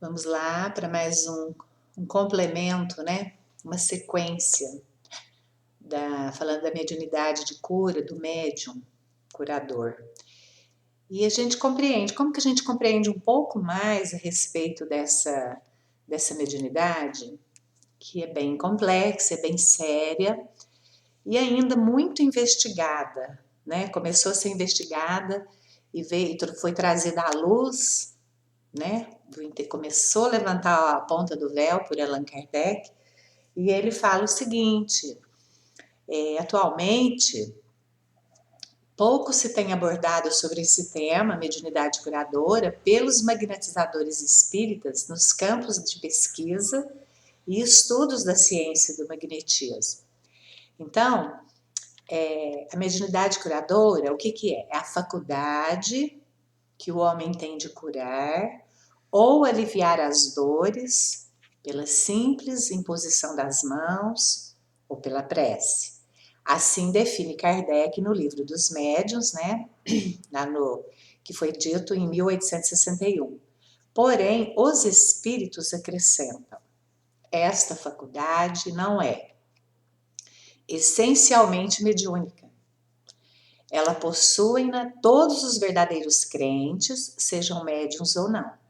Vamos lá para mais um complemento, né? Uma sequência falando da mediunidade de cura, do médium curador. E a gente compreende, como que a gente compreende um pouco mais a respeito dessa mediunidade, que é bem complexa, é bem séria e ainda muito investigada, né? Começou a ser investigada e foi trazida à luz, né? Começou a levantar a ponta do véu por Allan Kardec, e ele fala o seguinte: atualmente pouco se tem abordado sobre esse tema, mediunidade curadora, pelos magnetizadores espíritas nos campos de pesquisa e estudos da ciência do magnetismo. Então, a mediunidade curadora, o que é? É a faculdade que o homem tem de curar ou aliviar as dores pela simples imposição das mãos ou pela prece. Assim define Kardec no Livro dos Médiuns, né? Que foi dito em 1861. Porém, os espíritos acrescentam: esta faculdade não é essencialmente mediúnica. Ela possui-na todos os verdadeiros crentes, sejam médiuns ou não.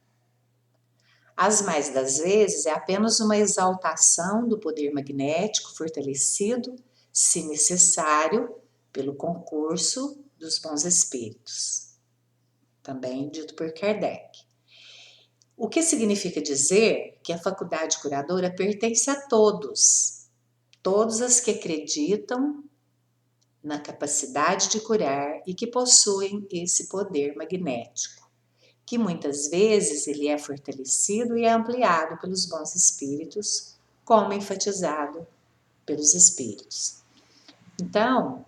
As mais das vezes é apenas uma exaltação do poder magnético fortalecido, se necessário, pelo concurso dos bons espíritos. Também dito por Kardec. O que significa dizer que a faculdade curadora pertence a todos as que acreditam na capacidade de curar e que possuem esse poder magnético, que muitas vezes ele é fortalecido e é ampliado pelos bons espíritos, como enfatizado pelos espíritos. Então,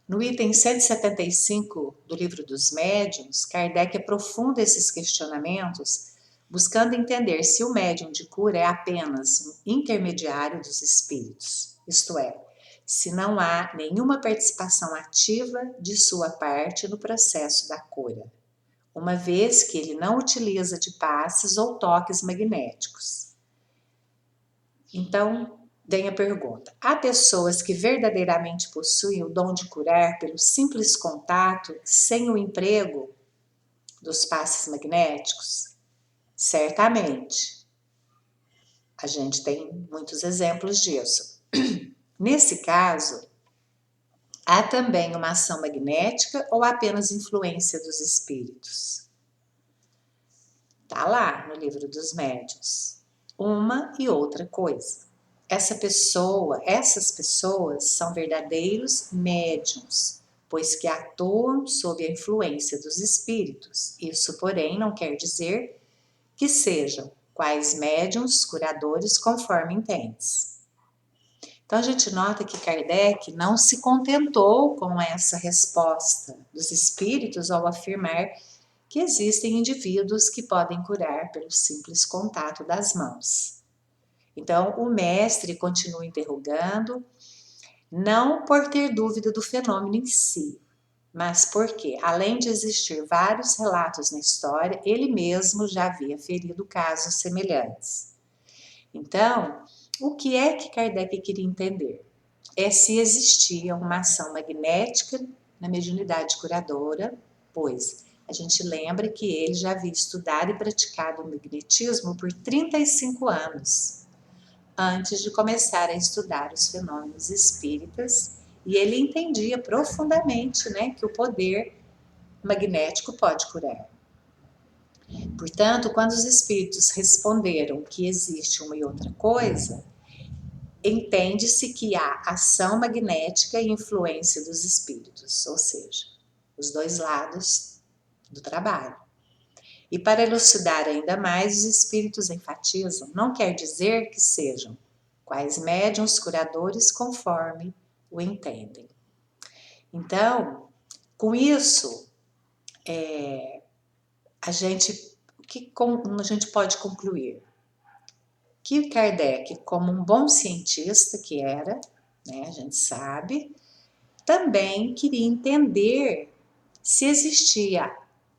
no item 175 do Livro dos Médiuns, Kardec aprofunda esses questionamentos, buscando entender se o médium de cura é apenas um intermediário dos espíritos, isto é, se não há nenhuma participação ativa de sua parte no processo da cura, uma vez que ele não utiliza de passes ou toques magnéticos. Então, vem a pergunta: há pessoas que verdadeiramente possuem o dom de curar pelo simples contato, sem o emprego dos passes magnéticos? Certamente. A gente tem muitos exemplos disso. Nesse caso, há também uma ação magnética ou apenas influência dos espíritos? Está lá no Livro dos Médiuns. Uma e outra coisa. Essas pessoas são verdadeiros médiuns, pois que atuam sob a influência dos espíritos. Isso, porém, não quer dizer que sejam quais médiuns curadores conforme entendes. Então a gente nota que Kardec não se contentou com essa resposta dos espíritos ao afirmar que existem indivíduos que podem curar pelo simples contato das mãos. Então, o mestre continua interrogando, não por ter dúvida do fenômeno em si, mas porque, além de existir vários relatos na história, ele mesmo já havia ferido casos semelhantes. Então, o que é que Kardec queria entender? É se existia uma ação magnética na mediunidade curadora, pois a gente lembra que ele já havia estudado e praticado o magnetismo por 35 anos, antes de começar a estudar os fenômenos espíritas, e ele entendia profundamente, né, que o poder magnético pode curar. Portanto, quando os espíritos responderam que existe uma e outra coisa, entende-se que há ação magnética e influência dos espíritos, ou seja, os dois lados do trabalho. E para elucidar ainda mais, os espíritos enfatizam, não quer dizer que sejam quais médiuns curadores conforme o entendem. Então, com isso, a gente pode concluir? Que Kardec, como um bom cientista que era, né, a gente sabe, também queria entender se existia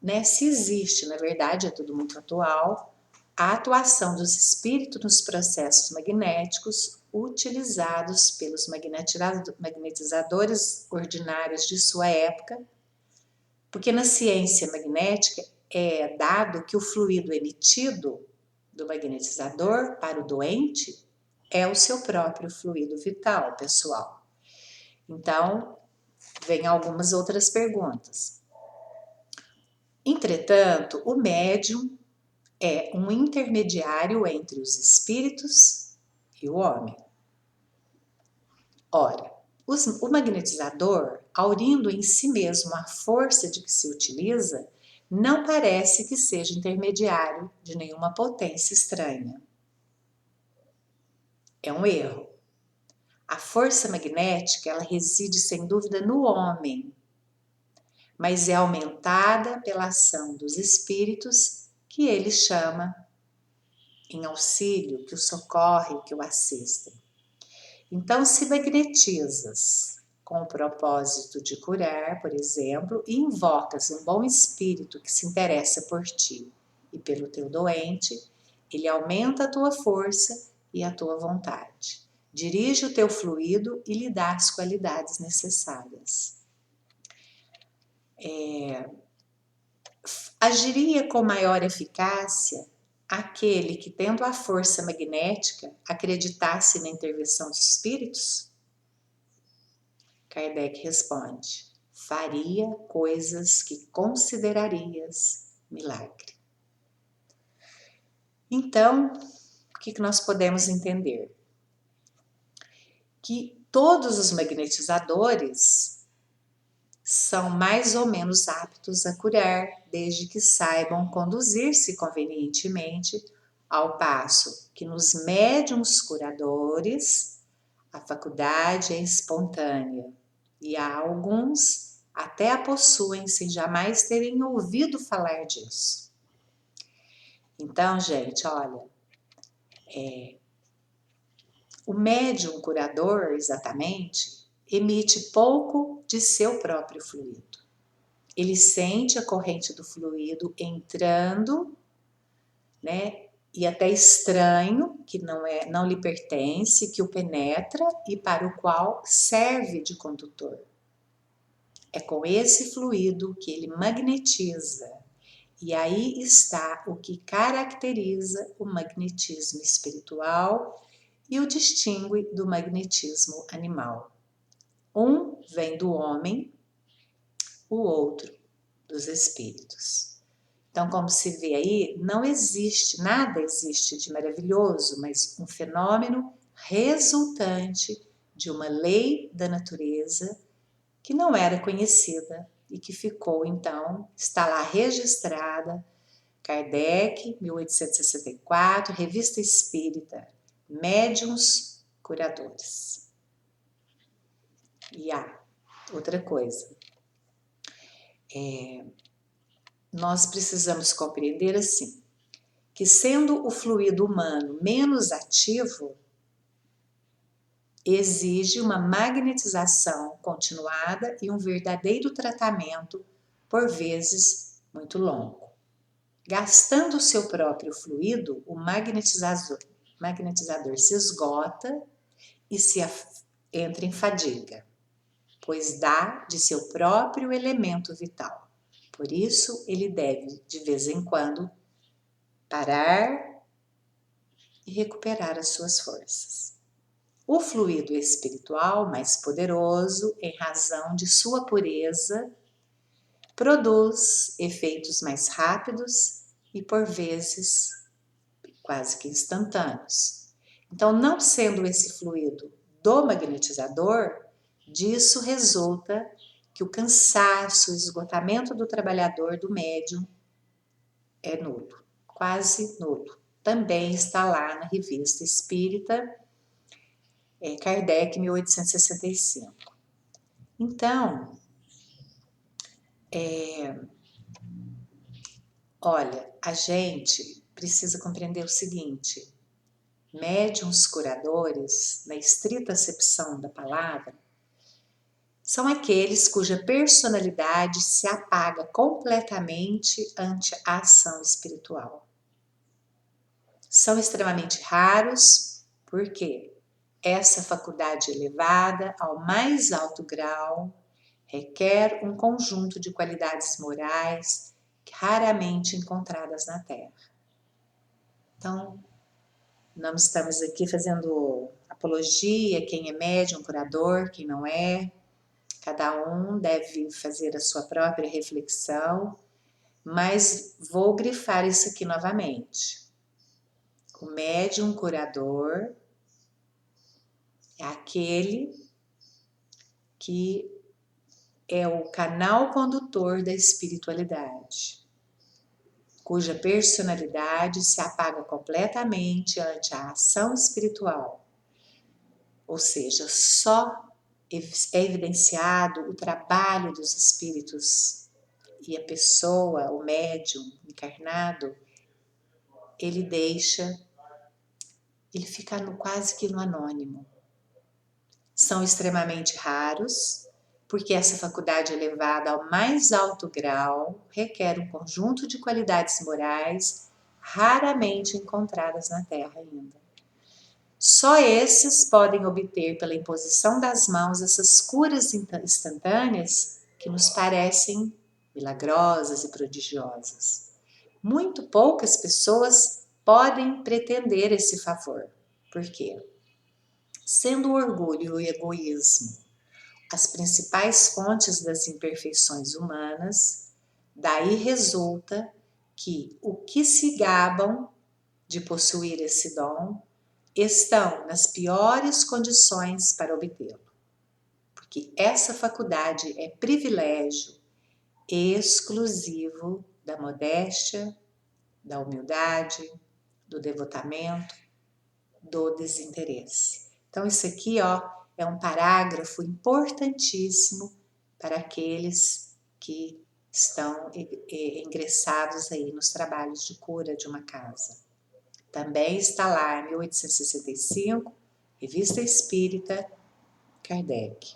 né, se existe, na verdade é tudo muito atual, a atuação dos espíritos nos processos magnéticos utilizados pelos magnetizadores ordinários de sua época, porque na ciência magnética é dado que o fluido emitido do magnetizador para o doente é o seu próprio fluido vital, pessoal. Então, vem algumas outras perguntas. Entretanto, o médium é um intermediário entre os espíritos e o homem. Ora, o magnetizador, aurindo em si mesmo a força de que se utiliza, não parece que seja intermediário de nenhuma potência estranha. É um erro. A força magnética, ela reside sem dúvida no homem, mas é aumentada pela ação dos espíritos que ele chama em auxílio, que o socorre, que o assistem. Então, se magnetizas com o propósito de curar, por exemplo, e invocas um bom espírito que se interessa por ti e pelo teu doente, ele aumenta a tua força e a tua vontade. Dirige o teu fluido e lhe dá as qualidades necessárias. Agiria com maior eficácia aquele que, tendo a força magnética, acreditasse na intervenção dos espíritos? Kardec responde: faria coisas que considerarias milagre. Então, o que nós podemos entender? Que todos os magnetizadores são mais ou menos aptos a curar, desde que saibam conduzir-se convenientemente, ao passo que nos médiuns curadores a faculdade é espontânea e há alguns até a possuem sem jamais terem ouvido falar disso. Então, gente, olha, o médium curador, exatamente, emite pouco de seu próprio fluido. Ele sente a corrente do fluido entrando, né? E até estranho, que não lhe pertence, que o penetra e para o qual serve de condutor. É com esse fluido que ele magnetiza. E aí está o que caracteriza o magnetismo espiritual e o distingue do magnetismo animal. Um vem do homem, o outro dos espíritos. Então, como se vê aí, não existe, nada existe de maravilhoso, mas um fenômeno resultante de uma lei da natureza que não era conhecida e que ficou, então, está lá registrada, Kardec, 1864, Revista Espírita, Médiuns Curadores. E outra coisa, nós precisamos compreender assim, que sendo o fluido humano menos ativo, exige uma magnetização continuada e um verdadeiro tratamento, por vezes muito longo. Gastando o seu próprio fluido, o magnetizador se esgota e entra em fadiga, pois dá de seu próprio elemento vital. Por isso, ele deve, de vez em quando, parar e recuperar as suas forças. O fluido espiritual, mais poderoso, em razão de sua pureza, produz efeitos mais rápidos e, por vezes, quase que instantâneos. Então, não sendo esse fluido do magnetizador, disso resulta que o cansaço, o esgotamento do trabalhador, do médium, é nulo, quase nulo. Também está lá na Revista Espírita, Kardec, 1865. Então, olha, a gente precisa compreender o seguinte: médiuns curadores, na estrita acepção da palavra, são aqueles cuja personalidade se apaga completamente ante a ação espiritual. São extremamente raros, porque essa faculdade elevada ao mais alto grau requer um conjunto de qualidades morais raramente encontradas na Terra. Então, não estamos aqui fazendo apologia, quem é médium, curador, quem não é. Cada um deve fazer a sua própria reflexão, mas vou grifar isso aqui novamente. O médium curador é aquele que é o canal condutor da espiritualidade, cuja personalidade se apaga completamente ante a ação espiritual, ou seja, só é evidenciado o trabalho dos espíritos e a pessoa, o médium encarnado, ele fica quase que no anônimo. São extremamente raros, porque essa faculdade elevada ao mais alto grau requer um conjunto de qualidades morais raramente encontradas na Terra ainda. Só esses podem obter pela imposição das mãos essas curas instantâneas que nos parecem milagrosas e prodigiosas. Muito poucas pessoas podem pretender esse favor. Por quê? Sendo o orgulho e o egoísmo as principais fontes das imperfeições humanas, daí resulta que o que se gabam de possuir esse dom estão nas piores condições para obtê-lo, porque essa faculdade é privilégio exclusivo da modéstia, da humildade, do devotamento, do desinteresse. Então isso aqui, é um parágrafo importantíssimo para aqueles que estão ingressados aí nos trabalhos de cura de uma casa. Também está lá, 1865, Revista Espírita, Kardec.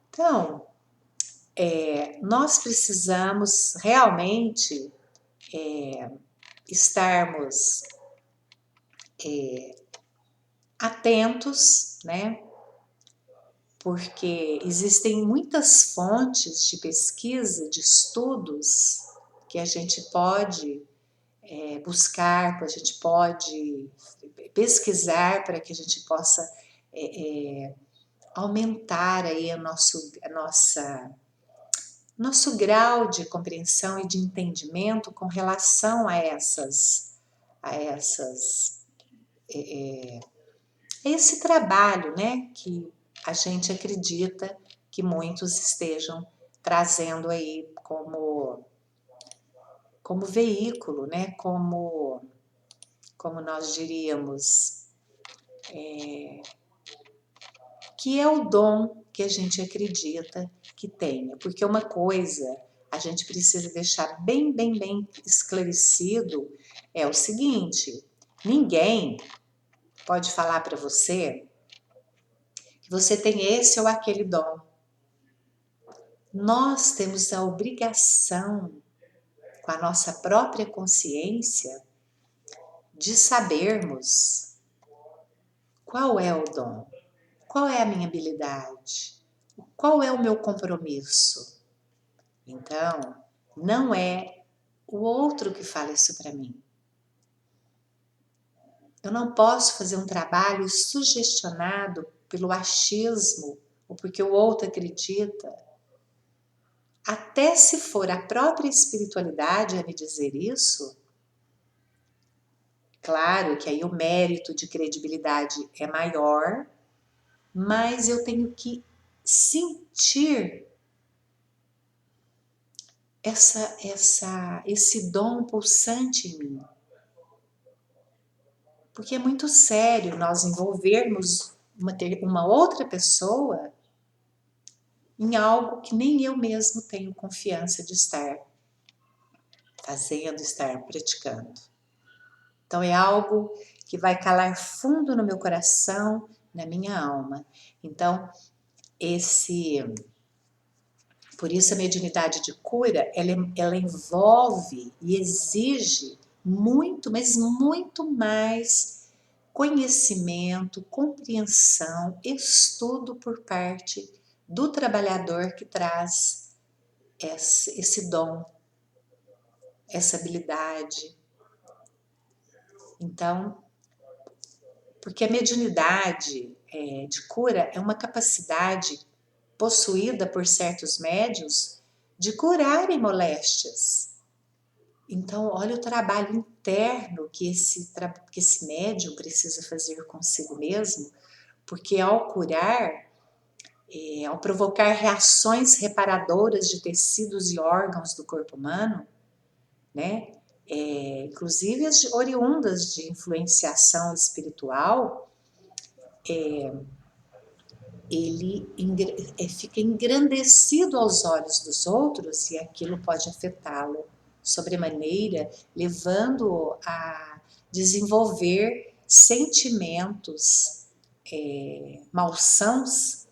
Então, nós precisamos realmente estarmos atentos, né? Porque existem muitas fontes de pesquisa, de estudos que a gente pode buscar, que a gente pode pesquisar para que a gente possa aumentar aí nosso grau de compreensão e de entendimento com relação a esse trabalho, né, que a gente acredita que muitos estejam trazendo aí como veículo, né, como nós diríamos, que é o dom que a gente acredita que tenha. Porque uma coisa a gente precisa deixar bem esclarecido é o seguinte: ninguém pode falar para você que você tem esse ou aquele dom. Nós temos a obrigação, com a nossa própria consciência, de sabermos qual é o dom, qual é a minha habilidade, qual é o meu compromisso. Então, não é o outro que fala isso para mim. Eu não posso fazer um trabalho sugestionado pelo achismo ou porque o outro acredita. Até se for a própria espiritualidade a me dizer isso, claro que aí o mérito de credibilidade é maior, mas eu tenho que sentir esse dom pulsante em mim. Porque é muito sério nós envolvermos uma outra pessoa em algo que nem eu mesmo tenho confiança de estar fazendo, estar praticando. Então é algo que vai calar fundo no meu coração, na minha alma. Então, Por isso a mediunidade de cura, ela envolve e exige muito, mas muito mais conhecimento, compreensão, estudo por parte do trabalhador que traz esse dom, essa habilidade. Então, porque a mediunidade de cura é uma capacidade possuída por certos médiuns de curarem moléstias. Então, olha o trabalho interno que esse médium precisa fazer consigo mesmo, porque ao curar, ao provocar reações reparadoras de tecidos e órgãos do corpo humano, né? Inclusive as oriundas de influenciação espiritual, ele fica engrandecido aos olhos dos outros e aquilo pode afetá-lo sobremaneira, levando-o a desenvolver sentimentos malsãos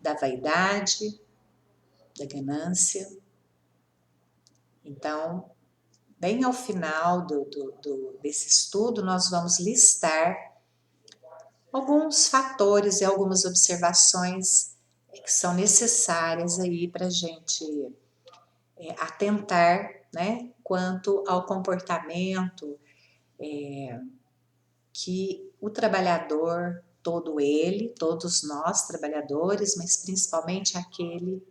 da vaidade, da ganância. Então, bem ao final desse estudo, nós vamos listar alguns fatores e algumas observações que são necessárias aí para a gente atentar, né, quanto ao comportamento que o trabalhador, todos nós trabalhadores, mas principalmente aquele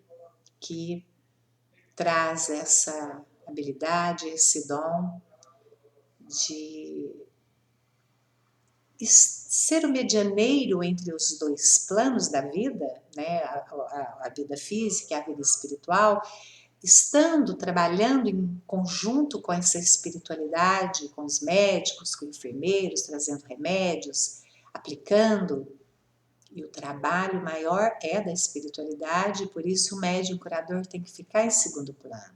que traz essa habilidade, esse dom de ser o medianeiro entre os dois planos da vida, né, a vida física e a vida espiritual, estando trabalhando em conjunto com essa espiritualidade, com os médicos, com enfermeiros, trazendo remédios, aplicando, e o trabalho maior é da espiritualidade, por isso o médium curador tem que ficar em segundo plano,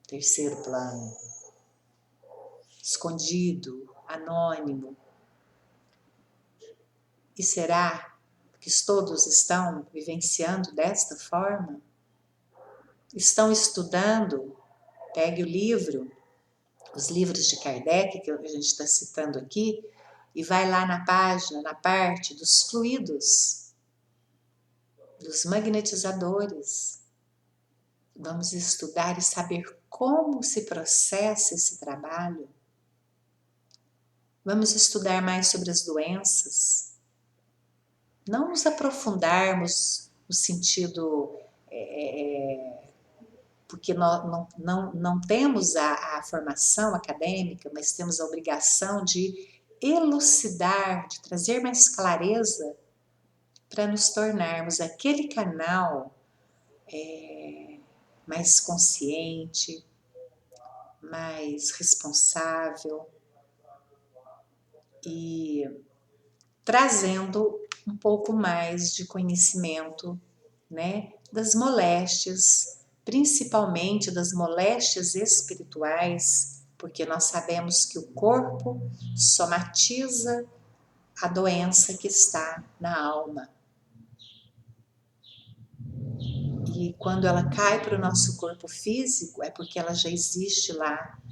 terceiro plano, escondido, anônimo. E será que todos estão vivenciando desta forma? Estão estudando? Pegue o livro, os livros de Kardec, que a gente está citando aqui, e vai lá na página, na parte dos fluidos, dos magnetizadores. Vamos estudar e saber como se processa esse trabalho. Vamos estudar mais sobre as doenças. Não nos aprofundarmos no sentido, porque nós não temos a formação acadêmica, mas temos a obrigação de elucidar, de trazer mais clareza para nos tornarmos aquele canal mais consciente, mais responsável e trazendo um pouco mais de conhecimento, né, das moléstias, principalmente das moléstias espirituais, porque nós sabemos que o corpo somatiza a doença que está na alma. E quando ela cai para o nosso corpo físico, é porque ela já existe lá,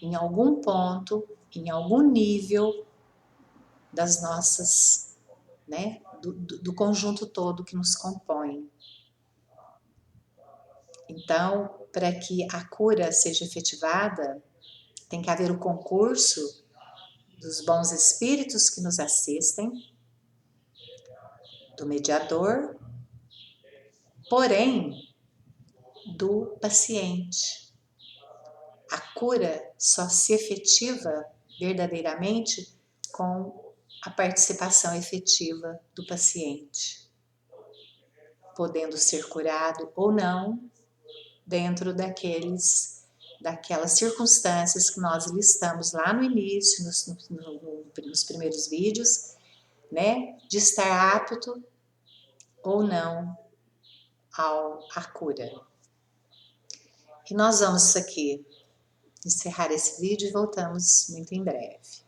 em algum ponto, em algum nível das nossas, né, do conjunto todo que nos compõe. Então, para que a cura seja efetivada, tem que haver o concurso dos bons espíritos que nos assistem, do mediador, porém, do paciente. A cura só se efetiva verdadeiramente com a participação efetiva do paciente, podendo ser curado ou não dentro daquelas circunstâncias que nós listamos lá no início, nos primeiros vídeos, né, de estar apto ou não à cura. E nós vamos aqui encerrar esse vídeo e voltamos muito em breve.